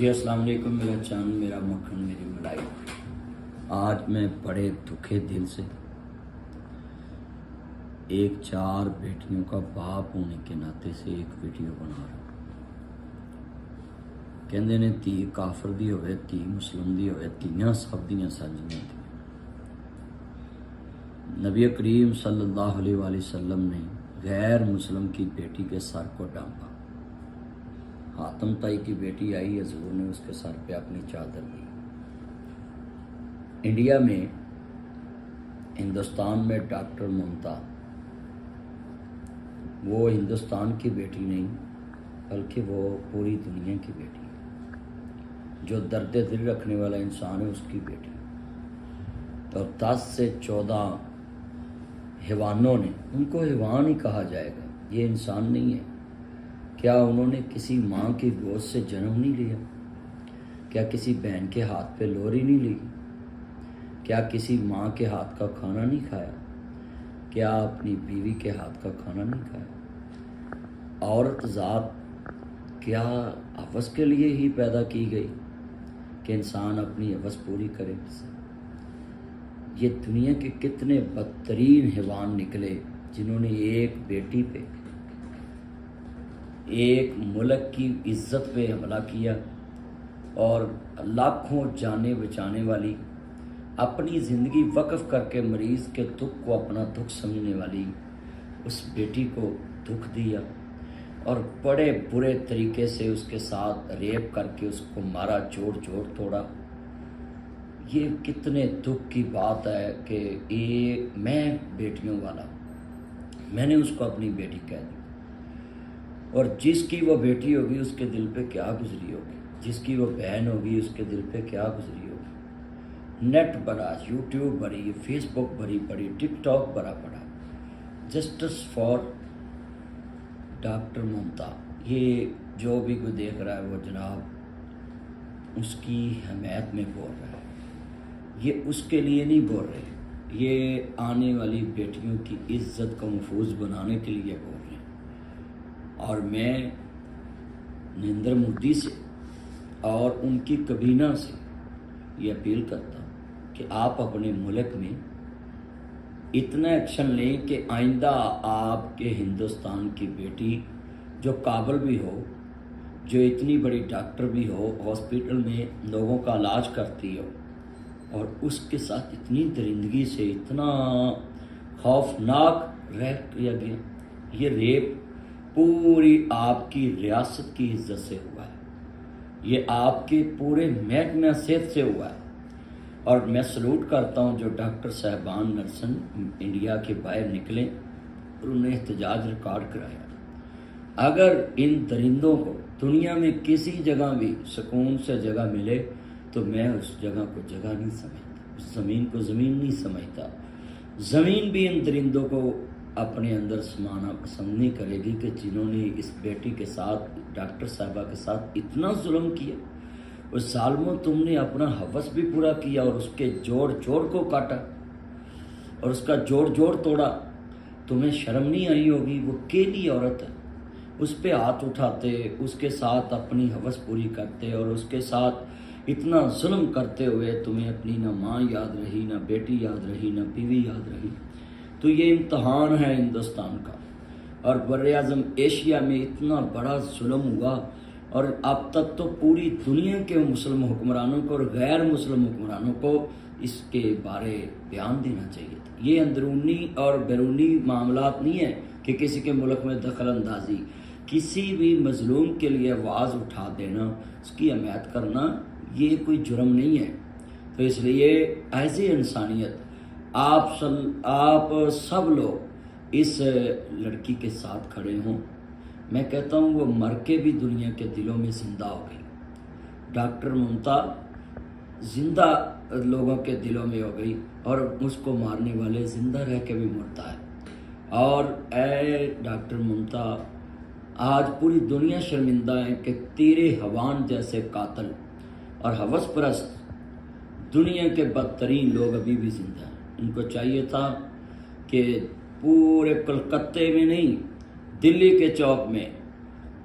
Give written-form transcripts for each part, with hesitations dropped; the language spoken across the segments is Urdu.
جی السلام علیکم، میرا چاند، میرا مکھن، میری ملائی۔ آج میں بڑے دکھے دل سے ایک 4 بیٹیوں کا باپ ہونے کے ناطے سے ایک ویڈیو بنا رہا ہوں۔ کہندے نے تھی کافر دی ہوئے، تھی مسلم دی ہوئے، تیاں سب دیاں سانجیاں تھی۔ نبی کریم صلی اللہ علیہ وآلہ وسلم نے غیر مسلم کی بیٹی کے سر کو ڈانپا۔ حاتم تائی کی بیٹی آئی، حضور نے اس کے سر پہ اپنی چادر دی۔ انڈیا میں، ہندوستان میں ڈاکٹر ممتا، وہ ہندوستان کی بیٹی نہیں بلکہ وہ پوری دنیا کی بیٹی ہے۔ جو درد دل رکھنے والا انسان ہے اس کی بیٹی۔ اور 10 سے 14 حیوانوں نے، ان کو حیوان ہی کہا جائے گا، یہ انسان نہیں ہے۔ کیا انہوں نے کسی ماں کی گود سے جنم نہیں لیا؟ کیا کسی بہن کے ہاتھ پہ لوری نہیں لی؟ کیا کسی ماں کے ہاتھ کا کھانا نہیں کھایا؟ کیا اپنی بیوی کے ہاتھ کا کھانا نہیں کھایا؟ عورت ذات کیا ہوس کے لیے ہی پیدا کی گئی کہ انسان اپنی ہوس پوری کرے؟ یہ دنیا کے کتنے بدترین حیوان نکلے جنہوں نے ایک بیٹی پہ، ایک ملک کی عزت پہ حملہ کیا، اور لاکھوں جانیں بچانے والی، اپنی زندگی وقف کر کے مریض کے دکھ کو اپنا دکھ سمجھنے والی اس بیٹی کو دکھ دیا، اور بڑے برے طریقے سے اس کے ساتھ ریپ کر کے اس کو مارا، جوڑ جوڑ توڑا۔ یہ کتنے دکھ کی بات ہے کہ میں بیٹیوں والا، میں نے اس کو اپنی بیٹی کہہ دی، اور جس کی وہ بیٹی ہوگی اس کے دل پہ کیا گزری ہوگی، جس کی وہ بہن ہوگی اس کے دل پہ کیا گزری ہوگی۔ نیٹ بڑا، یوٹیوب بڑی، فیس بک بڑی بڑی، ٹک ٹاک بڑا بڑا، جسٹس فار ڈاکٹر ممتا۔ یہ جو بھی کوئی دیکھ رہا ہے وہ جناب اس کی حمایت میں بول رہا ہے، یہ اس کے لیے نہیں بول رہے، یہ آنے والی بیٹیوں کی عزت کو محفوظ بنانے کے لیے بول رہے ہیں۔ اور میں نریندر مودی سے اور ان کی کابینہ سے یہ اپیل کرتا ہوں کہ آپ اپنے ملک میں اتنا ایکشن لیں کہ آئندہ آپ کے ہندوستان کی بیٹی جو قابل بھی ہو، جو اتنی بڑی ڈاکٹر بھی ہو، ہاسپٹل میں لوگوں کا علاج کرتی ہو، اور اس کے ساتھ اتنی درندگی سے، اتنا خوفناک ریپ کیا گیا۔ یہ ریپ پوری آپ کی ریاست کی عزت سے ہوا ہے، یہ آپ کے پورے محکمہ صحت سے ہوا ہے۔ اور میں سلوٹ کرتا ہوں جو ڈاکٹر صاحبان نرسن انڈیا کے باہر نکلیں اور انہوں نے احتجاج ریکارڈ کرایا۔ اگر ان درندوں کو دنیا میں کسی جگہ بھی سکون سے جگہ ملے تو میں اس جگہ کو جگہ نہیں سمجھتا، اس زمین کو زمین نہیں سمجھتا۔ زمین بھی ان درندوں کو اپنے اندر سمانا پسند نہیں کرے گی کہ جنہوں نے اس بیٹی کے ساتھ، ڈاکٹر صاحبہ کے ساتھ اتنا ظلم کیا۔ اس ظالموں، تم نے اپنا ہوس بھی پورا کیا اور اس کے جوڑ جوڑ کو کاٹا اور اس کا جوڑ جوڑ توڑا۔ تمہیں شرم نہیں آئی ہوگی؟ وہ کیلی عورت ہے، اس پہ ہاتھ اٹھاتے، اس کے ساتھ اپنی ہوس پوری کرتے، اور اس کے ساتھ اتنا ظلم کرتے ہوئے تمہیں اپنی نہ ماں یاد رہی، نہ بیٹی یاد رہی، نہ بیوی یاد رہی۔ تو یہ امتحان ہے ہندوستان کا۔ اور بر اعظم ایشیا میں اتنا بڑا ظلم ہوا، اور اب تک تو پوری دنیا کے مسلم حکمرانوں کو اور غیر مسلم حکمرانوں کو اس کے بارے بیان دینا چاہیے تھا۔ یہ اندرونی اور بیرونی معاملات نہیں ہیں کہ کسی کے ملک میں دخل اندازی، کسی بھی مظلوم کے لیے آواز اٹھا دینا، اس کی حمایت کرنا، یہ کوئی جرم نہیں ہے۔ تو اس لیے ایز اے انسانیت آپ سب لوگ اس لڑکی کے ساتھ کھڑے ہوں۔ میں کہتا ہوں وہ مر کے بھی دنیا کے دلوں میں زندہ ہو گئی۔ ڈاکٹر ممتا زندہ لوگوں کے دلوں میں ہو گئی، اور اس کو مارنے والے زندہ رہ کے بھی مرتا ہے۔ اور اے ڈاکٹر ممتا، آج پوری دنیا شرمندہ ہے کہ تیرے حیوان جیسے قاتل اور ہوس پرست دنیا کے بدترین لوگ ابھی بھی زندہ ہیں۔ ان کو چاہیے تھا کہ پورے کلکتے میں نہیں، دلی کے چوک میں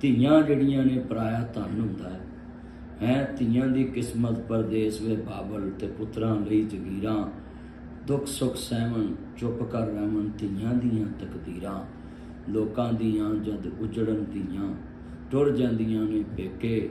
ਧੀਆਂ ਜਿਹੜੀਆਂ ਨੇ ਪਰਾਇਆ ਧਨ ਹੁੰਦਾ ਹੈ, ਧੀਆਂ ਦੀ ਕਿਸਮਤ ਪਰਦੇਸ ਵੇ ਬਾਬਲ ਤੇ ਪੁੱਤਰਾਂ ਲਈ ਜਗੀਰਾਂ, ਦੁੱਖ ਸੁੱਖ ਸਹਿਮਣ ਚੁੱਪ ਕਰ ਰਹਿਣ ਧੀਆਂ ਦੀਆਂ ਤਕਦੀਰਾਂ। ਲੋਕਾਂ ਦੀਆਂ ਜਦ ਉਜੜਨ ਧੀਆਂ ਟੁਰ ਜਾਂਦੀਆਂ ਨੇ ਪੇਕੇ,